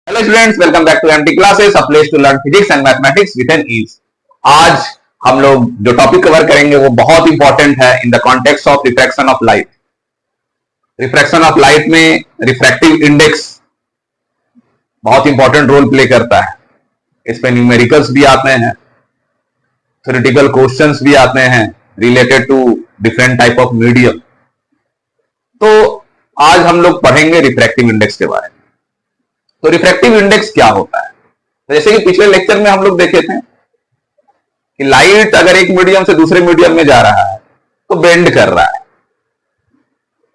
Hello students, welcome back to MT classes, a place to learn physics and mathematics with an ease. आज हम लोग जो topic cover करेंगे वो बहुत इंपॉर्टेंट है in the context of refraction of light. Refraction of light में refractive index बहुत इंपॉर्टेंट रोल प्ले करता है। इस पे न्यूमेरिकल्स भी आते हैं, थ्योरेटिकल क्वेश्चंस भी आते हैं related to different type of medium. तो आज हम लोग पढ़ेंगे रिफ्रैक्टिव इंडेक्स के बारे में। तो रिफ्रैक्टिव इंडेक्स क्या होता है? तो जैसे कि पिछले लेक्चर में हम लोग देखे थे कि लाइट अगर एक मीडियम से दूसरे मीडियम में जा रहा है तो बेंड कर रहा है।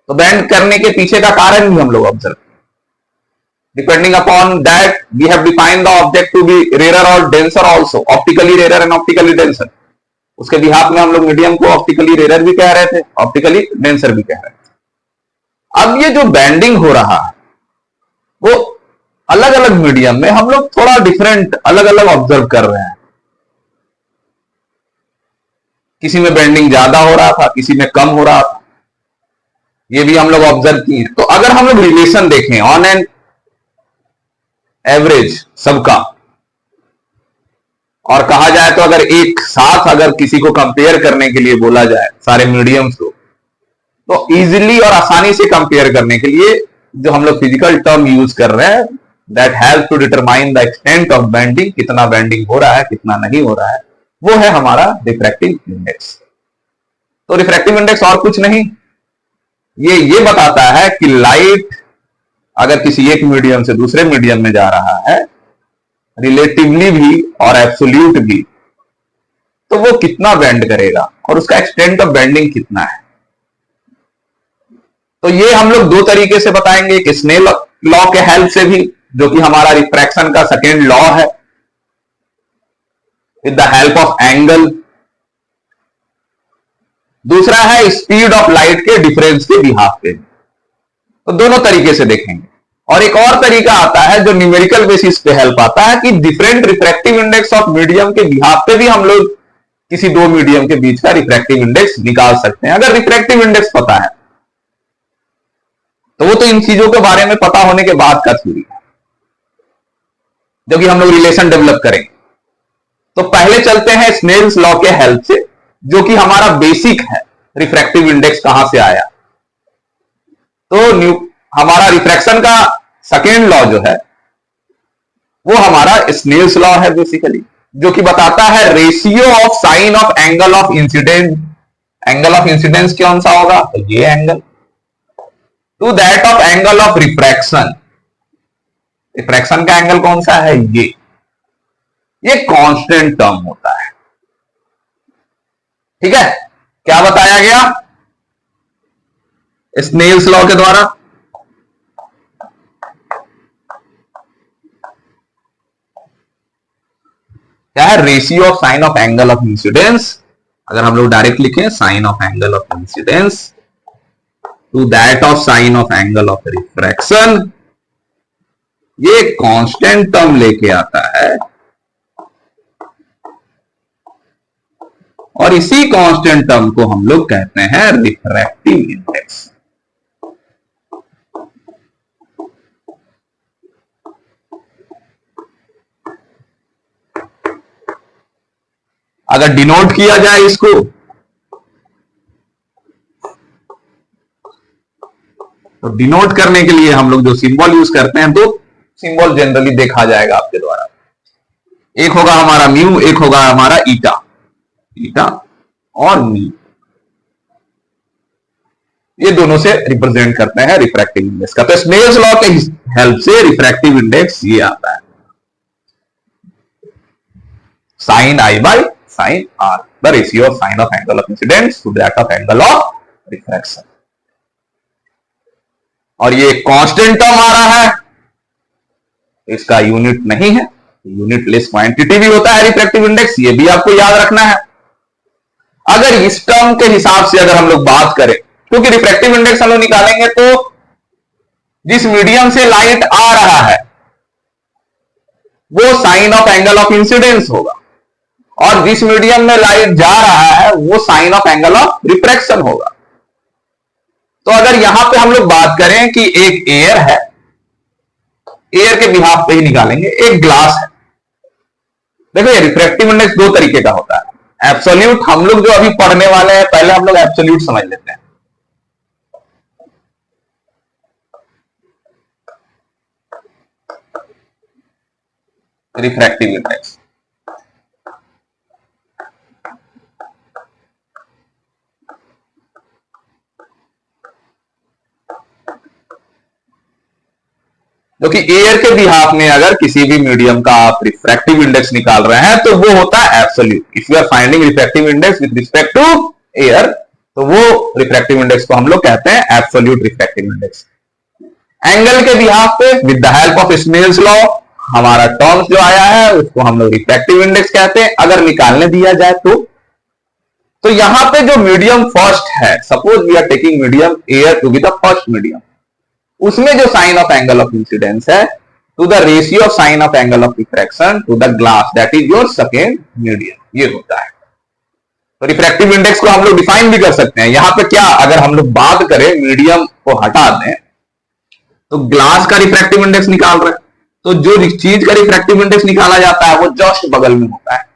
तो बेंड करने के पीछे का कारण भी हम लोग ऑब्जर्व करें। Depending upon that we have defined the object to be rare और denser also, optically rare and optically denser. उसके बिहाफ में हम लोग मीडियम को ऑप्टिकली रेयर भी कह रहे थे, ऑप्टिकली डेंसर भी कह रहे थे। अब ये जो बेंडिंग हो रहा है वो अलग अलग मीडियम में हम लोग थोड़ा डिफरेंट अलग अलग ऑब्जर्व कर रहे हैं। किसी में बेंडिंग ज्यादा हो रहा था, किसी में कम हो रहा था, ये भी हम लोग ऑब्जर्व किए। तो अगर हम लोग रिलेशन देखें ऑन एन एवरेज सबका, और कहा जाए तो अगर एक साथ अगर किसी को कंपेयर करने के लिए बोला जाए सारे मीडियम्स को, तो इजीली और आसानी से कंपेयर करने के लिए जो हम लोग फिजिकल टर्म यूज कर रहे हैं, that help to determine the extent of bending, कितना बेंडिंग हो रहा है कितना नहीं हो रहा है, वो है हमारा रिफ्रैक्टिव इंडेक्स। तो रिफ्रैक्टिव इंडेक्स और कुछ नहीं, ये बताता है कि लाइट अगर किसी एक मीडियम से दूसरे मीडियम में जा रहा है, रिलेटिवली भी और एब्सोल्यूट भी, तो वो कितना बेंड करेगा और उसका एक्सटेंट ऑफ बेंडिंग कितना है। तो ये हम लोग दो तरीके से बताएंगे, एक स्नेल लॉ के हेल्प से भी, जो कि हमारा रिफ्रैक्शन का सेकेंड लॉ है, with the help of angle. दूसरा है स्पीड ऑफ लाइट के डिफरेंस के बिहाफ पे। तो दोनों तरीके से देखेंगे। और एक और तरीका आता है जो न्यूमेरिकल बेसिस पे हेल्प आता है कि different refractive index of medium के बिहाफ पे भी हम लोग किसी दो मीडियम के बीच का रिफ्रैक्टिव इंडेक्स निकाल सकते हैं। अगर रिफ्रैक्टिव इंडेक्स पता है तो वो तो इन चीजों के बारे में पता होने के बाद का थ्योरी है, जो कि हम लोग रिलेशन डेवलप करेंगे। तो पहले चलते हैं स्नेल्स लॉ के हेल्प से, जो कि हमारा बेसिक है रिफ्रैक्टिव इंडेक्स कहां से आया। तो हमारा रिफ्रैक्शन का सेकेंड लॉ जो है वो हमारा स्नेल्स लॉ है बेसिकली, जो कि बताता है ratio of sine of angle of incidence. Angle of incidence कौन सा होगा? तो ये angle, to that of angle of refraction. Refraction का एंगल कौन सा है? ये कांस्टेंट टर्म होता है। ठीक है, क्या बताया गया स्नेल्स लॉ के द्वारा? क्या है? Ratio of sine of angle of incidence. अगर हम लोग डायरेक्ट लिखें sine of angle of incidence to that of sine of angle of refraction, ये कांस्टेंट टर्म लेके आता है और इसी कांस्टेंट टर्म को हम लोग कहते हैं रिफ्रैक्टिव इंडेक्स। अगर डिनोट किया जाए इसको, तो डिनोट करने के लिए हम लोग जो सिंबल यूज करते हैं, दो सिंबल जनरली देखा जाएगा आपके द्वारा। एक होगा हमारा म्यू, एक होगा हमारा ईटा। ईटा और म्यू, ये दोनों से रिप्रेजेंट करते हैं रिफ्रैक्टिव इंडेक्स का। तो स्नेल्स लॉ के हेल्प से रिफ्रैक्टिव इंडेक्स ये आता है, sine i by sine r, the ratio of sine of angle of incidence to that of angle of refraction. और ये कांस्टेंट टर्म आ रहा है, इसका यूनिट नहीं है, यूनिट लेस क्वांटिटी भी होता है रिफ्रैक्टिव इंडेक्स, ये भी आपको याद रखना है। अगर इस टर्म के हिसाब से अगर हम लोग बात करें, क्योंकि रिफ्रैक्टिव इंडेक्स हम लोग निकालेंगे तो जिस मीडियम से लाइट आ रहा है वो sine of angle of incidence होगा, और जिस मीडियम में लाइट जा रहा है वो sine of angle of refraction होगा। तो अगर यहां पे हम लोग बात करें कि एक एयर है एयर के बिहाफ पे ही निकालेंगे। एक ग्लास है, देखो ये रिफ्रैक्टिव इंडेक्स दो तरीके का होता है। एब्सोल्यूट हम लोग जो अभी पढ़ने वाले हैं, पहले हम लोग एब्सोल्यूट समझ लेते हैं। रिफ्रैक्टिव इंडेक्स जो कि एयर के बिहाफ में अगर किसी भी मीडियम का आप रिफ्रैक्टिव इंडेक्स निकाल रहे हैं तो वो होता है absolute. If you are finding refractive index with respect to air, तो वो रिफ्रैक्टिव इंडेक्स को हम लोग कहते हैं एब्सोल्यूट रिफ्रैक्टिव इंडेक्स। एंगल के बिहाफ पे with the help of Snell's law हमारा टर्म्स जो आया है उसको हम लोग रिफ्रैक्टिव इंडेक्स कहते हैं, अगर निकालने दिया जाए तो यहां पे जो मीडियम फर्स्ट है, suppose we are taking medium air to be the first medium, उसमें जो sine of angle of incidence है to the ratio of sine of angle of refraction to the glass, that is your second medium, ये होता है। तो refractive index को हम लोग डिफाइन भी कर सकते हैं। यहां पे क्या, अगर हम लोग बात करें मीडियम को हटा दें तो ग्लास का रिफ्रैक्टिव इंडेक्स निकाल रहे हैं, तो जो चीज का रिफ्रैक्टिव इंडेक्स निकाला जाता है वो जस्ट बगल में होता है।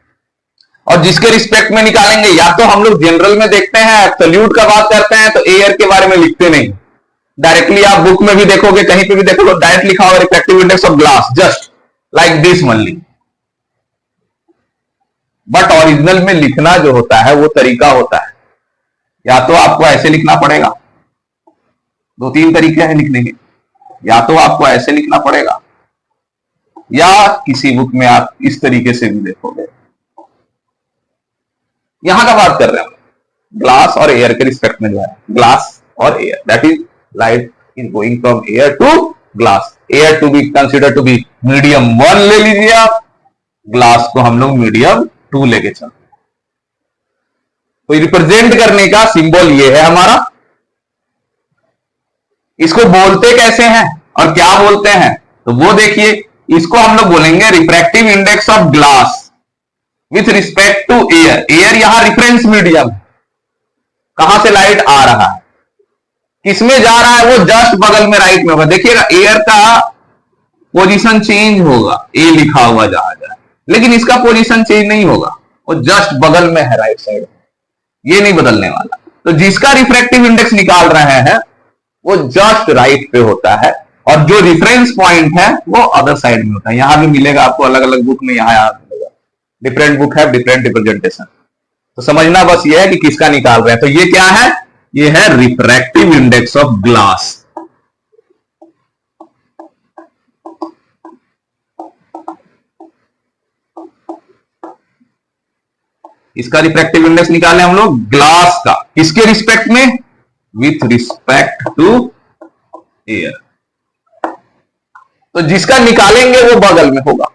और जिसके रिस्पेक्ट में निकालेंगे, या तो हम लोग जनरल में देखते हैं, एब्सोल्यूट का बात करते हैं तो एयर के बारे में लिखते नहीं, डायरेक्टली आप बुक में भी देखोगे, कहीं पे भी देखोगे, डायरेक्ट लिखा होगा refractive index of glass, just like this only. But original में लिखना जो होता है वो तरीका होता है, या तो आपको ऐसे लिखना पड़ेगा, दो तीन तरीके हैं लिखने के, या तो आपको ऐसे लिखना पड़ेगा या किसी बुक में आप इस तरीके से भी देखोगे। यहां का बात कर रहे हैं ग्लास और एयर के रिस्पेक्ट में जो है, ग्लास और air, that is light is going from air to glass. Air to be consider to be medium 1 ले लीजिए आप, ग्लास को हम लोग मीडियम 2 लेके चलते हैं। तो रिप्रेजेंट करने का सिंबल ये है हमारा। इसको बोलते कैसे हैं और क्या बोलते हैं, तो वो देखिए, इसको हम लोग बोलेंगे refractive index of glass with respect to air. Air यहां रिफरेंस मीडियम है, कहां से लाइट आ रहा है, किसमें जा रहा है, वो जस्ट बगल में राइट में होगा। देखिएगा एयर का पोजीशन चेंज होगा, ए लिखा हुआ जहां जाए, लेकिन इसका पोजीशन चेंज नहीं होगा, वो जस्ट बगल में है राइट साइड, ये नहीं बदलने वाला। तो जिसका रिफ्रैक्टिव इंडेक्स निकाल रहे हैं वो जस्ट राइट पे होता है, और जो रिफरेंस पॉइंट है वो अदर साइड में होता है। यहां भी मिलेगा आपको, अलग अलग बुक में यहां मिलेगा, डिफरेंट बुक है, डिफरेंट रिप्रेजेंटेशन। तो समझना बस ये है कि किसका निकाल रहे हैं। तो ये क्या है, ये है रिफ्रैक्टिव इंडेक्स ऑफ ग्लास। इसका रिफ्रैक्टिव इंडेक्स निकाले हम लोग ग्लास का, किसके रिस्पेक्ट में, विथ रिस्पेक्ट टू एयर। तो जिसका निकालेंगे वो बगल में होगा।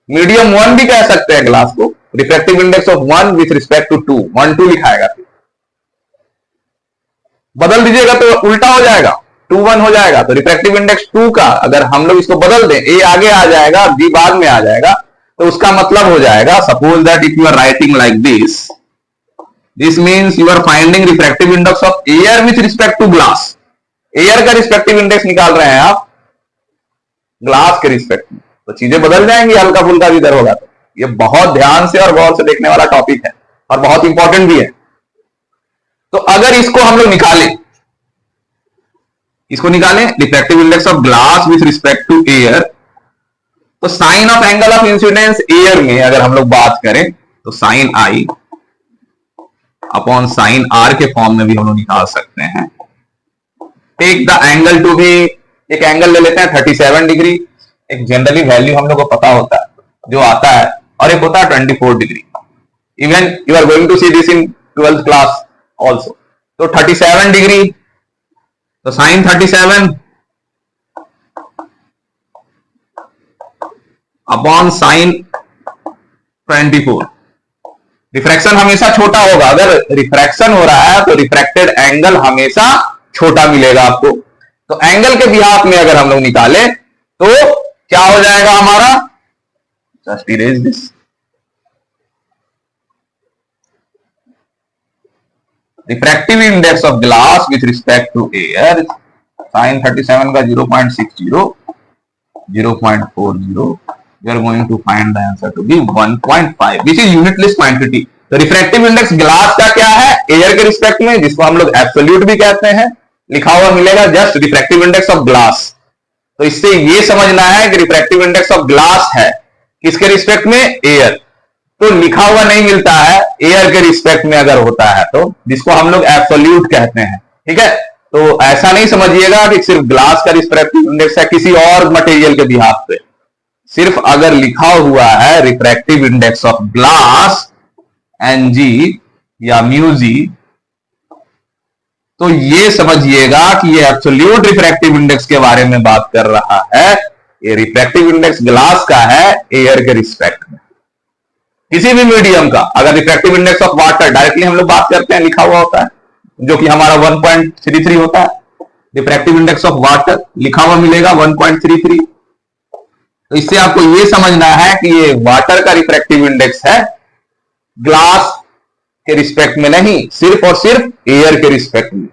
मीडियम 1 भी कह सकते हैं ग्लास को, refractive index of 1 with respect to 2, 1 2 लिखाएगा, बदल दीजिएगा तो उल्टा हो जाएगा, 2 1 हो जाएगा। तो रिफ्रैक्टिव इंडेक्स 2 का अगर हम लोग इसको बदल दें, ए आगे आ जाएगा, बी बाद में आ जाएगा, तो उसका मतलब हो जाएगा, suppose that if you are writing like this, this means you are finding refractive index of air with respect to glass. Air का रिस्पेक्टिव इंडेक्स निकाल रहे हैं आप ग्लास के रिस्पेक्ट में, तो चीजें बदल जाएंगी, हल्का फुल्का भी इधर होगा। तो ये बहुत ध्यान से और गौर से देखने वाला टॉपिक है और बहुत इंपॉर्टेंट भी है। तो अगर इसको हम लोग निकालें, इसको निकालें refractive index of glass with respect to air, तो sine of angle of incidence air में अगर हम लोग बात करें तो sine i upon sine r के फॉर्म में भी हम लोग निकाल सकते हैं। Take the angle to be, एक एंगल ले लेते हैं 37 डिग्री, एक जनरली वैल्यू हम लोग को पता होता है जो आता है, और एक होता है 24 degree. Even you are going to see this in 12th class also. तो 37 डिग्री, तो साइन 37 अपॉन साइन 24। रिफ्रैक्शन हमेशा छोटा होगा, अगर रिफ्रैक्शन हो रहा है तो रिफ्रैक्टेड एंगल हमेशा छोटा मिलेगा आपको। तो एंगल के बिहाफ में अगर हम लोग निकाले तो क्या हो जाएगा हमारा, just erase this, refractive index of glass with respect to air, sine 37 का 0.60 0.40, we are going to find the answer to be 1.5, which is unitless quantity. तो रिफ्रैक्टिव इंडेक्स ग्लास का क्या है, एयर के रिस्पेक्ट में, जिसको हम लोग एब्सोल्यूट भी कहते हैं, लिखा हुआ मिलेगा just refractive index of glass. तो इससे ये समझना है कि रिफ्रैक्टिव इंडेक्स ऑफ ग्लास है किसके रिस्पेक्ट में, एयर। तो लिखा हुआ नहीं मिलता है, एयर के रिस्पेक्ट में अगर होता है तो, जिसको हम लोग एब्सोल्यूट कहते हैं। ठीक है, तो ऐसा नहीं समझिएगा कि सिर्फ ग्लास का रिफ्रैक्टिव इंडेक्स है किसी और मटेरियल के बिहाफ पे। सिर्फ अगर लिखा हुआ है refractive index of glass n g या म्यूजी, तो ये समझिएगा कि ये एब्सोल्यूट रिफ्रैक्टिव इंडेक्स के बारे में बात कर रहा है। ये रिफ्रैक्टिव इंडेक्स ग्लास का है एयर के रिस्पेक्ट में, किसी भी मीडियम का। अगर refractive index of water directly हम लोग बात करते हैं, लिखा हुआ होता है, जो कि हमारा 1.33 होता है। रिफ्रैक्टिव इंडेक्स ऑफ वाटर लिखा हुआ मिलेगा 1.33। तो इससे आपको ये समझना है कि ये वाटर का रिफ्रैक्टिव इंडेक्स है, ग्लास के रिस्पेक्ट में नहीं, सिर्फ और सिर्फ एयर के रिस्पेक्ट में।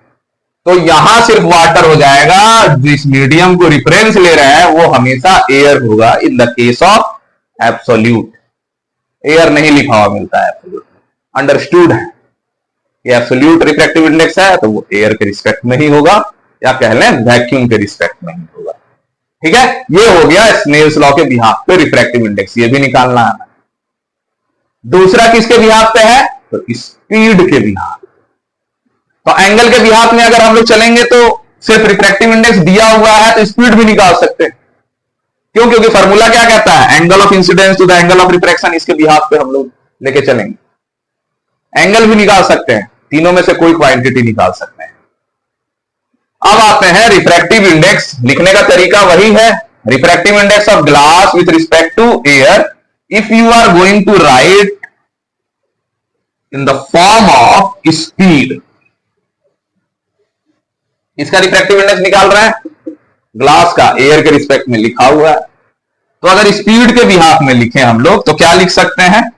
तो यहां सिर्फ वाटर हो जाएगा, जिस मीडियम को रिफरेंस ले रहे हैं वो हमेशा एयर होगा in the case of absolute. Air नहीं लिखा हुआ मिलता है एब्सोल्यूट, अंडरस्टूड है। ये एब्सोल्यूट रिफ्रैक्टिव इंडेक्स है तो वो एयर के रिस्पेक्ट में ही होगा, या कह लें वैक्यूम के रिस्पेक्ट में ही होगा। ठीक है, ये हो गया स्नेल्स लॉ के बिहाफ पे रिफ्रैक्टिव इंडेक्स, ये भी निकालना है। दूसरा किसके बिहाफ पे है, तो स्पीड के बिहाफ। तो एंगल के बिहाफ में अगर हम लोग चलेंगे तो सिर्फ रिफ्रैक्टिव इंडेक्स दिया हुआ है तो स्पीड भी निकाल सकते हैं। क्यों, क्योंकि फॉर्मूला क्या कहता है, angle of incidence to the angle of refraction. इसके बिहाफ पे हम लोग लेके चलेंगे, एंगल भी निकाल सकते हैं, तीनों में से कोई क्वांटिटी निकाल सकते हैं। अब आते हैं रिफ्रैक्टिव इंडेक्स, लिखने का तरीका वही है, refractive index of glass with respect to air if you are going to write in the form of speed. इसका रिफ्रैक्टिव इंडेक्स निकाल रहे हैं, ग्लास का एयर के रिस्पेक्ट में लिखा हुआ है। तो अगर स्पीड के बिहाफ में लिखें हम लोग तो क्या लिख सकते हैं,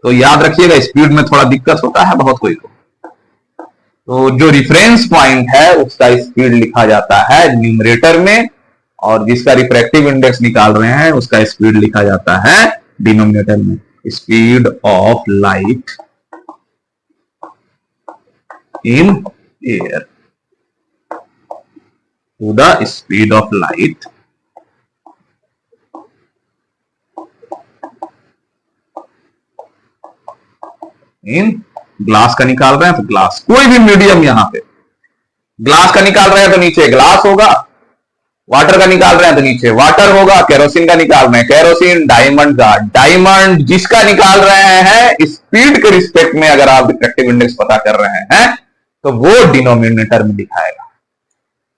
तो याद रखिएगा स्पीड में थोड़ा दिक्कत होता है बहुत कोई को। तो जो रिफरेंस पॉइंट है उसका स्पीड लिखा जाता है न्यूमरेटर में, और जिसका रिफ्रैक्टिव इंडेक्स निकाल रहे हैं उसका स्पीड लिखा जाता है डिनोमिनेटर में। Speed of light in air to the speed of light in glass का निकाल रहे हैं तो ग्लास, कोई भी मीडियम, यहां पे ग्लास का निकाल रहे हैं तो नीचे ग्लास होगा, वाटर का निकाल रहे हैं तो नीचे वाटर होगा, केरोसिन का निकाल रहे हैं केरोसिन, डायमंड का डायमंड। जिसका निकाल रहे हैं स्पीड के रिस्पेक्ट में अगर आप रिफ्रैक्टिव इंडेक्स पता कर रहे हैं तो वो डिनोमिनेटर में दिखाएगा।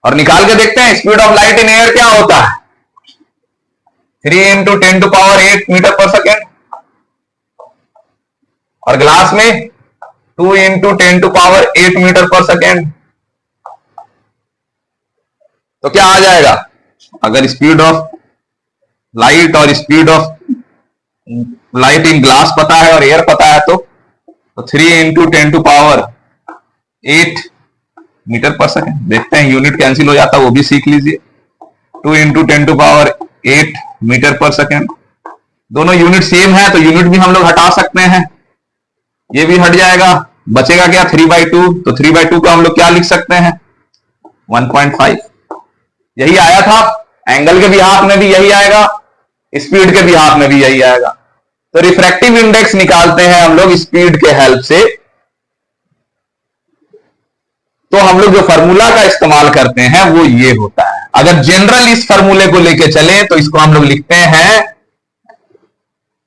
और निकाल के देखते हैं speed of light in air क्या होता है, 3 × 10⁸ मीटर पर सेकेंड, और ग्लास में 2 × 10⁸ मीटर पर सेकेंड। तो क्या आ जाएगा, अगर स्पीड ऑफ लाइट और speed of light in glass पता है और एयर पता है तो 3 × 10⁸ मीटर पर सेकेंड। देखते हैं यूनिट कैंसिल हो जाता है, वो भी सीख लीजिए। 2 × 10⁸ मीटर पर सेकेंड, दोनों यूनिट सेम है तो यूनिट भी हम लोग हटा सकते हैं, ये भी हट जाएगा, बचेगा क्या 3/2। तो 3/2 को हम लोग क्या लिख सकते हैं 1.5। यही आया था, एंगल के बिहाफ में भी यही आएगा, स्पीड के बिहाफ में भी यही आएगा। तो रिफ्रैक्टिव इंडेक्स निकालते हैं हम लोग स्पीड के हेल्प से। तो हम लोग जो फार्मूला का इस्तेमाल करते हैं वो ये होता है। अगर जनरल इस फार्मूले को लेके चले तो इसको हम लोग लिखते हैं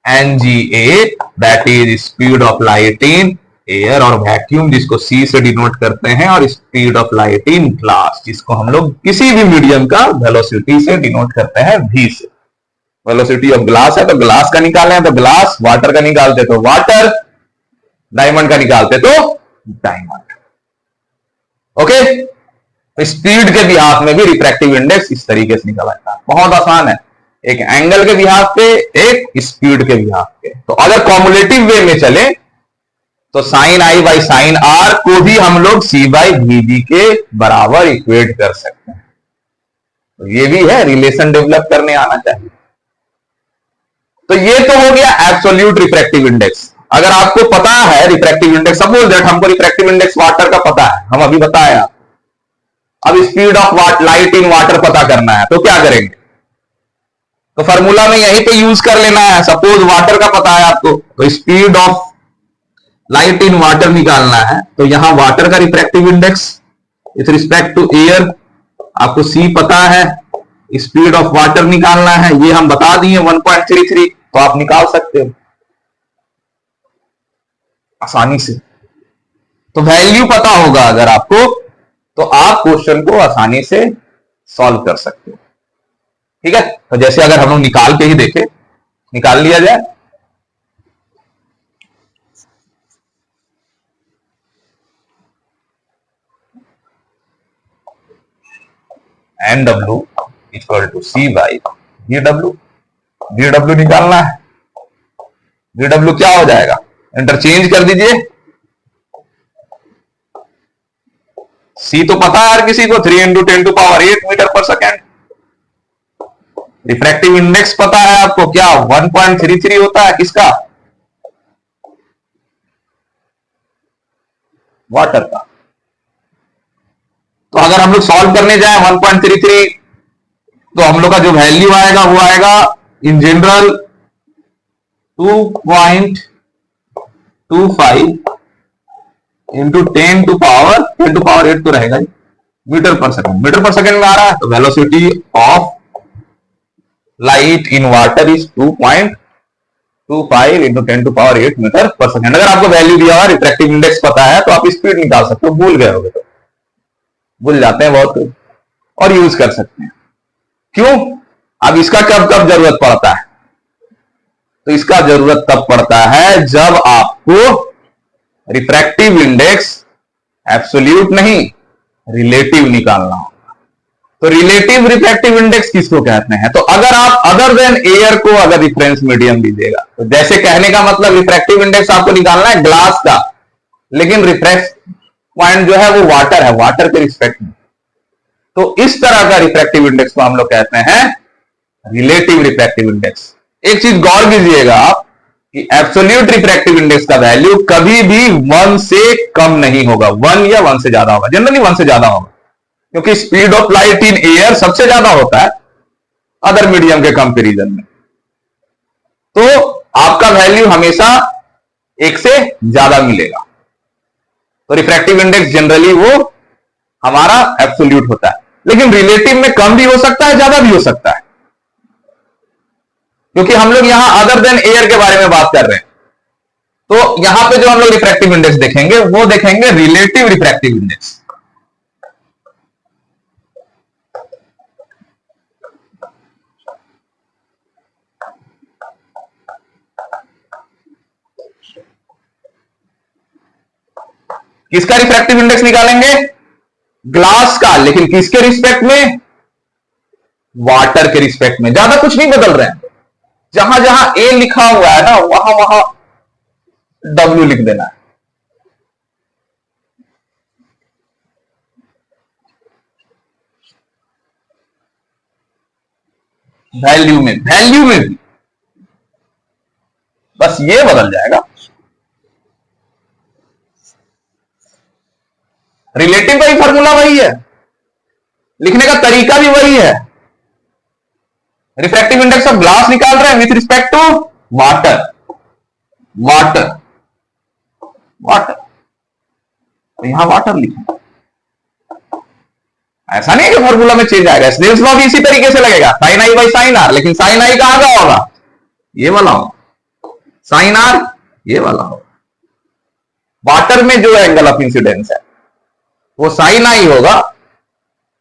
NGA, that is speed of light in air, और वैक्यूम जिसको C से डिनोट करते हैं, और speed of light in glass जिसको हम लोग किसी भी मीडियम का वेलोसिटी से डिनोट करते हैं V से। वेलोसिटी ऑफ ग्लास है तो ग्लास का निकालें तो ग्लास, वाटर का निकालते तो वाटर, डायमंड का निकालते तो डायमंड। ओके, तो स्पीड के बिहाफ में भी रिफ्रैक्टिव इंडेक्स इस तरीके से निकाला जाता है, बहुत आसान है, एक एंगल के बिहाफ पे, एक स्पीड के बिहाफ पे। तो अगर कॉम्युलेटिव वे में चले तो sin I by sin R को भी हम लोग C by VB के बराबर इक्वेट कर सकते हैं। ये भी है, रिलेशन डेवलप करने आना चाहिए। तो ये तो हो गया एब्सोल्यूट रिफ्रैक्टिव इंडेक्स। अगर आपको पता है रिफ्रैक्टिव इंडेक्स, सपोज दैट हमको रिफ्रैक्टिव इंडेक्स वाटर का पता है, हम अभी बताया। अब speed of light in water पता करना है, तो क्या करेंगे? तो फॉर्मूला में यहीं पे यूज कर लेना है। सपोज वाटर का पता है आपको, तो speed of light in water निकालना है, तो यहां वाटर का refractive index with respect to air आपको सी पता है, स्पीड ऑफ वाटर निकालना है, ये हम बता दिए 1.33, तो आप निकाल सकते हो आसानी से। तो वैल्यू पता होगा अगर आपको, तो आप क्वेश्चन को आसानी से सॉल्व कर सकते हो। ठीक है, तो जैसे अगर हम लोग निकाल के ही देखें, निकाल लिया जाए। N W equal to C by V W. V W निकालना है, वी डब्ल्यू क्या हो जाएगा? इंटरचेंज कर दीजिए। सी तो पता है हर किसी को, 3 into 10⁸ metre per second. Refractive index पता है आपको, क्या 1.33 होता है, किसका? वाटर का। तो अगर हम लोग सॉल्व करने जाए 1.33, तो हम लोग का जो वैल्यू आएगा वो आएगा इन जनरल 2.25 इंटू 10⁸ तो रहेगा metre per second. Metre per second में आ रहा है, तो velocity of light in water is 2.25 into 10⁸ metre per second. अगर आपको वैल्यू दिया हुआ, रिफ्रैक्टिव इंडेक्स पता है, तो आप स्पीड निकाल सकते हो। भूल गए होगे तो भूल जाते हैं बहुत, और यूज कर सकते हैं। क्यों? अब इसका कब कब जरूरत पड़ता है? तो इसका जरूरत तब पड़ता है जब आपको रिफ्रैक्टिव इंडेक्स एब्सोल्यूट नहीं, रिलेटिव निकालना होगा। तो रिलेटिव रिफ्रैक्टिव इंडेक्स किसको कहते हैं? तो अगर आप अदर देन एयर को अगर रिफरेंस मीडियम दीजिएगा, तो जैसे कहने का मतलब रिफ्रैक्टिव इंडेक्स आपको निकालना है ग्लास का, लेकिन रिफ्रेक्ट पॉइंट जो है वो वाटर है, वाटर के रिस्पेक्ट में। तो इस तरह का रिफ्रैक्टिव इंडेक्स को हम लोग कहते हैं रिलेटिव रिफ्रैक्टिव इंडेक्स। एक चीज गौर कीजिएगा आप कि एब्सोल्यूट रिफ्रैक्टिव इंडेक्स का वैल्यू कभी भी 1 से कम नहीं होगा, 1 या 1 से ज्यादा होगा, जनरली 1 से ज्यादा होगा, क्योंकि speed of light in air सबसे ज्यादा होता है अदर मीडियम के कंपैरिजन में। तो आपका वैल्यू हमेशा 1 से ज्यादा मिलेगा। तो रिफ्रैक्टिव इंडेक्स जनरली वो हमारा एब्सोल्यूट होता है, लेकिन रिलेटिव में कम भी हो सकता है, ज्यादा भी हो सकता है, क्योंकि हम लोग यहां अदर देन एयर के बारे में बात कर रहे हैं। तो यहां पे जो हम लोग रिफ्रैक्टिव इंडेक्स देखेंगे वो देखेंगे रिलेटिव रिफ्रैक्टिव इंडेक्स। किसका रिफ्रैक्टिव इंडेक्स निकालेंगे? ग्लास का, लेकिन किसके रिस्पेक्ट में? वाटर के रिस्पेक्ट में। ज्यादा कुछ नहीं बदल रहे हैं, जहां जहां ए लिखा हुआ है ना, वहां वहां डब्ल्यू लिख देना है। वैल्यू में भी बस ये बदल जाएगा। रिलेटिव का ही फॉर्मूला वही है, लिखने का तरीका भी वही है। रिफ्रैक्टिव इंडेक्स ऑफ ग्लास निकाल रहे हैं with respect to water. Water water तो यहां वाटर लिखें, ऐसा नहीं है कि फॉर्मूला में चेंज आएगा। स्नेल्स लॉ भी इसी तरीके से लगेगा, sine i by sine r, लेकिन साइन आई कहां का होगा? ये वाला होगा। साइन आर ये वाला होगा। वाटर में जो एंगल ऑफ इंसिडेंस है वो साइन आई होगा,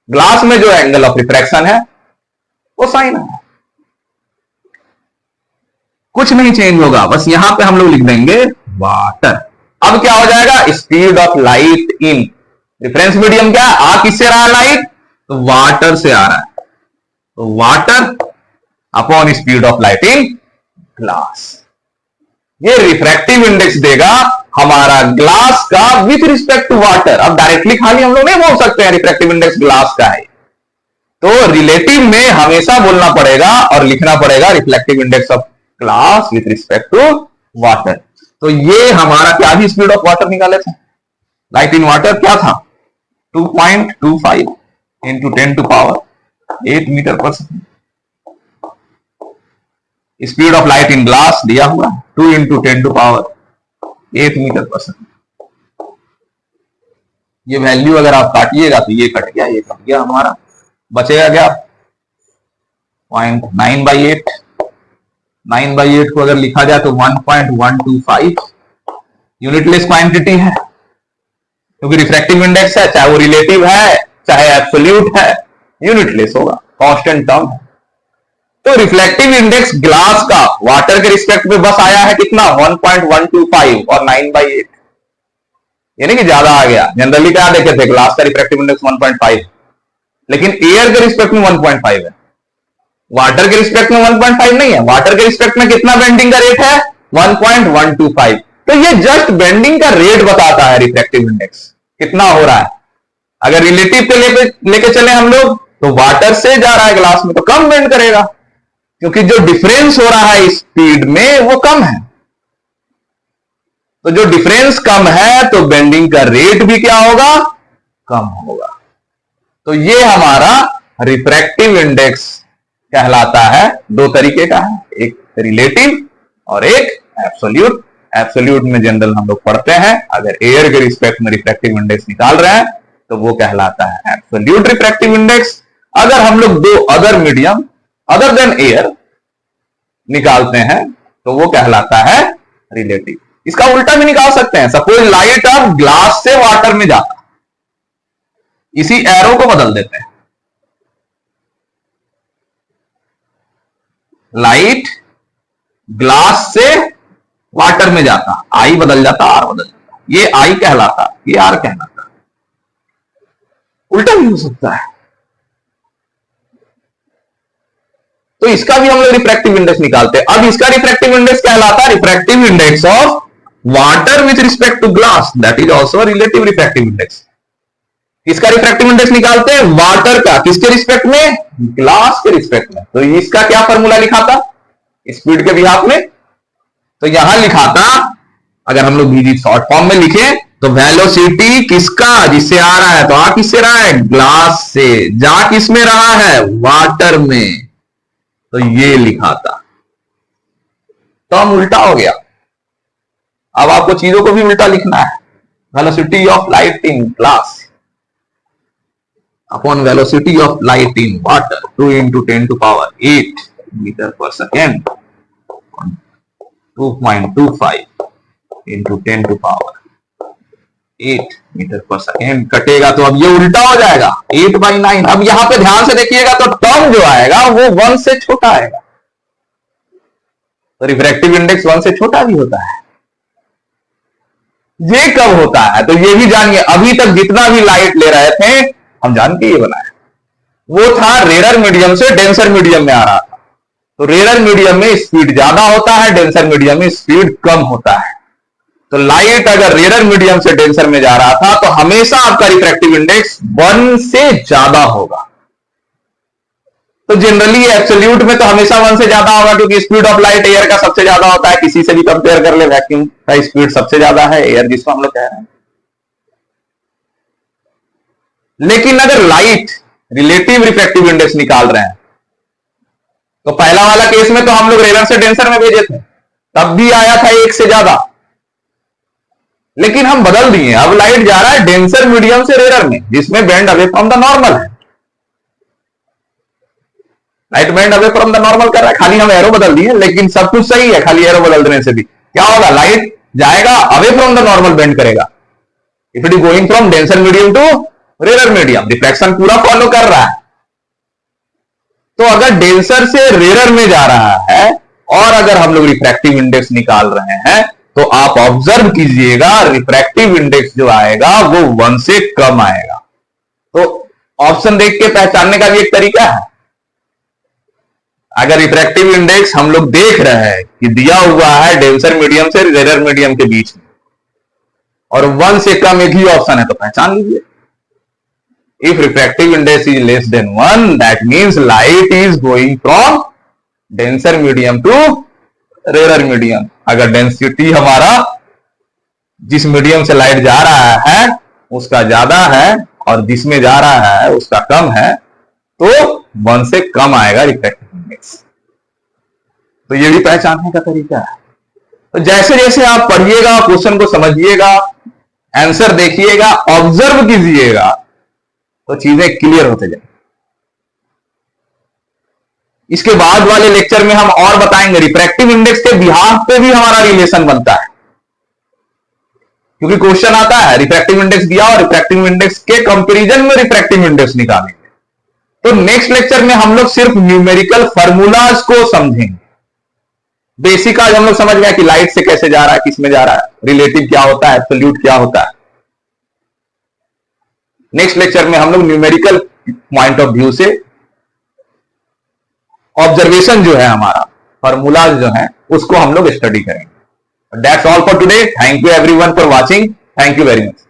ग्लास में जो एंगल ऑफ रिफ्रैक्शन है वो साइन आई। कुछ नहीं चेंज होगा, बस यहां पे हम लोग लिख देंगे वाटर। अब क्या हो जाएगा? Speed of light in reference medium क्या है? आ किससे रहा है लाइट? तो वाटर से आ रहा है, तो water upon speed of light in glass. ये रिफ्रैक्टिव इंडेक्स देगा हमारा ग्लास का विथ रिस्पेक्ट टू वाटर। अब डायरेक्टली खाली हम लोग नहीं बोल सकते हैं रिफ्रैक्टिव इंडेक्स ग्लास का है, तो रिलेटिव में हमेशा बोलना पड़ेगा और लिखना पड़ेगा reflective index of glass with respect to water. तो ये हमारा क्या भी स्पीड ऑफ वाटर निकाले थे, लाइट इन वाटर क्या था 2.25 into 10 to power 8 metre per second. Speed of light in glass दिया हुआ 2 into 10 to power 8 metre per second. ये वैल्यू अगर आप काटिएगा तो ये कट गया, ये कट गया, हमारा बचेगा क्या 0.9/8। 9/8 को अगर लिखा जाए तो 1.125 यूनिटलेस क्वांटिटी है, क्योंकि रिफ्रैक्टिव इंडेक्स है, चाहे वो रिलेटिव है चाहे एब्सोल्यूट है, यूनिटलेस होगा, कांस्टेंट टर्म है। तो रिफ्लेक्टिव इंडेक्स ग्लास का वाटर के रिस्पेक्ट में बस आया है कितना 1.125 और 9/8, यानी कि ज्यादा आ गया। जनरली क्या देखे थे, ग्लास का रिफ्रैक्टिव इंडेक्स 1.5, लेकिन एयर के रिस्पेक्ट में 1.5 है, वाटर के रिस्पेक्ट में 1.5 नहीं है। वाटर के रिस्पेक्ट में कितना बेंडिंग का रेट है 1.125। तो ये जस्ट बेंडिंग का रेट बताता है रिफ्रैक्टिव इंडेक्स कितना हो रहा है। अगर रिलेटिव पे लेके चले हम लोग तो वाटर से जा रहा है ग्लास में तो कम बेंड करेगा, क्योंकि जो डिफरेंस हो रहा है स्पीड में वो कम है। तो जो डिफरेंस कम है तो बेंडिंग का रेट भी क्या होगा, कम होगा। तो ये हमारा रिफ्रैक्टिव इंडेक्स कहलाता है। दो तरीके का है, एक रिलेटिव और एक एब्सोल्यूट। एब्सोल्यूट में जनरल हम लोग पढ़ते हैं, अगर एयर के रिस्पेक्ट में रिफ्रैक्टिव इंडेक्स निकाल रहे हैं तो वो कहलाता है एब्सोल्यूट रिफ्रैक्टिव इंडेक्स। अगर हम लोग दो other medium other than air निकालते हैं तो वो कहलाता है रिलेटिव। इसका उल्टा भी निकाल सकते हैं। सपोज लाइट अब ग्लास से वाटर में जाता, इसी एरो को बदल देते हैं, लाइट ग्लास से वाटर में जाता, आई बदल जाता, आर बदल जाता, ये आई कहलाता, ये आर कहलाता। उल्टा भी हो सकता है। तो इसका भी हम लोग रिफ्रैक्टिव इंडेक्स निकालते हैं। अब इसका रिफ्रैक्टिव इंडेक्स कहलाता है refractive index of water with respect to glass, that is also relative refractive index. इसका रिफ्रैक्टिव इंडेक्स निकालते हैं वाटर का, किसके रिस्पेक्ट में, ग्लास के रिस्पेक्ट में। तो इसका क्या फॉर्मूला लिखा था स्पीड के बिहाफ में, तो यहां लिखा था, अगर हम लोग बीजी शॉर्ट फॉर्म में लिखे तो वेलोसिटी किसका, जिससे आ रहा है, तो आ किससे रहा है, ग्लास से, जा किस में रहा है, वाटर में, तो ये लिखा था। तो हम उल्टा हो गया। अब आपको चीजों को भी उल्टा लिखना है। Velocity of light in glass upon velocity of light in water 2 into 10 to power 8 metre per second 2.25 into 10 to power 8 metre per second कटेगा तो अब ये उल्टा हो जाएगा 8/9। अब यहां पे ध्यान से देखिएगा तो टर्म जो आएगा वो 1 से छोटा आएगा। तो रिफ्रैक्टिव इंडेक्स 1 से छोटा भी होता है। ये कब होता है तो ये भी जानिए। अभी तक जितना भी लाइट ले रहे थे हम जान के ये बनाए, वो था रेयर मीडियम से डेंसर मीडियम में आ रहा था। तो रेयर मीडियम में स्पीड ज्यादा होता है, डेंसर मीडियम में स्पीड कम होता है। तो लाइट अगर रेयर मीडियम से डेंसर में जा रहा था तो हमेशा आपका रिफ्रैक्टिव इंडेक्स 1 से ज्यादा होगा। तो जनरली एब्सोल्यूट में तो हमेशा 1 से ज्यादा होगा, क्योंकि स्पीड ऑफ लाइट एयर का सबसे ज्यादा होता है। किसी से भी कंपेयर कर ले, वैक्यूम का स्पीड सबसे ज्यादा है, एयर जिसको हम लोग कह रहे हैं। लेकिन अगर लाइट रिलेटिव रिफ्रैक्टिव इंडेक्स निकाल रहे हैं तो पहला वाला केस में तो हम लोग रेयर से डेंसर में भेजे थे, तब भी आया था 1 से ज्यादा। लेकिन हम बदल दिए, अब लाइट जा रहा है डेंसर मीडियम से रेयर में, जिसमें bend away from the normal है। Light bend away from the normal कर रहा है, खाली हम एरो बदल दिए, लेकिन सब कुछ सही है, खाली एरो बदल देने से भी क्या होगा, लाइट जाएगा away from the normal bend करेगा। If it is going from denser medium to rare medium, reflection पूरा फॉलो कर रहा है। तो अगर डेंसर से रेयर में जा रहा है और अगर हम लोग रिफ्रैक्टिव इंडेक्स निकाल रहे हैं तो आप ऑब्जर्व कीजिएगा रिफ्रैक्टिव इंडेक्स जो आएगा वो 1 से कम आएगा। तो ऑप्शन देख के पहचानने का भी एक तरीका है। अगर रिफ्रैक्टिव इंडेक्स हम लोग देख रहे हैं कि दिया हुआ है डेंसर मीडियम से रेयर मीडियम के बीच में और 1 से कम एक ही ऑप्शन है, तो पहचान लीजिए If refractive index is less than 1, that means light is going from denser medium to rarer medium. अगर डेंसिटी हमारा जिस मीडियम से लाइट जा रहा है उसका ज्यादा है और जिसमें जा रहा है उसका कम है, तो 1 से कम आएगा रिफ्रैक्टिव इंडेक्स। तो ये भी पहचानने का तरीका है। तो जैसे जैसे आप पढ़िएगा, क्वेश्चन को समझिएगा, आंसर देखिएगा, ऑब्जर्व कीजिएगा, तो चीजें क्लियर होते जाएंगी। इसके बाद वाले लेक्चर में हम और बताएंगे रिफ्रैक्टिव इंडेक्स के बिहाफ पे भी हमारा रिलेशन बनता है, क्योंकि क्वेश्चन आता है रिफ्रैक्टिव इंडेक्स दिया और रिफ्रैक्टिव इंडेक्स के कंपैरिजन में रिफ्रैक्टिव इंडेक्स निकालेंगे। तो नेक्स्ट लेक्चर में हम लोग सिर्फ न्यूमेरिकल फार्मूलाज को समझेंगे। बेसिक आज हम लोग समझ गए कि लाइट से कैसे जा रहा है, किसमें जा रहा है, रिलेटिव क्या होता है, एब्सोल्यूट क्या होता है। नेक्स्ट लेक्चर में हम लोग न्यूमेरिकल पॉइंट ऑफ व्यू से ऑब्जर्वेशन जो है हमारा, फार्मूलाज जो है, उसको हम लोग स्टडी करेंगे। That's all for today. Thank you everyone for watching. Thank you very much.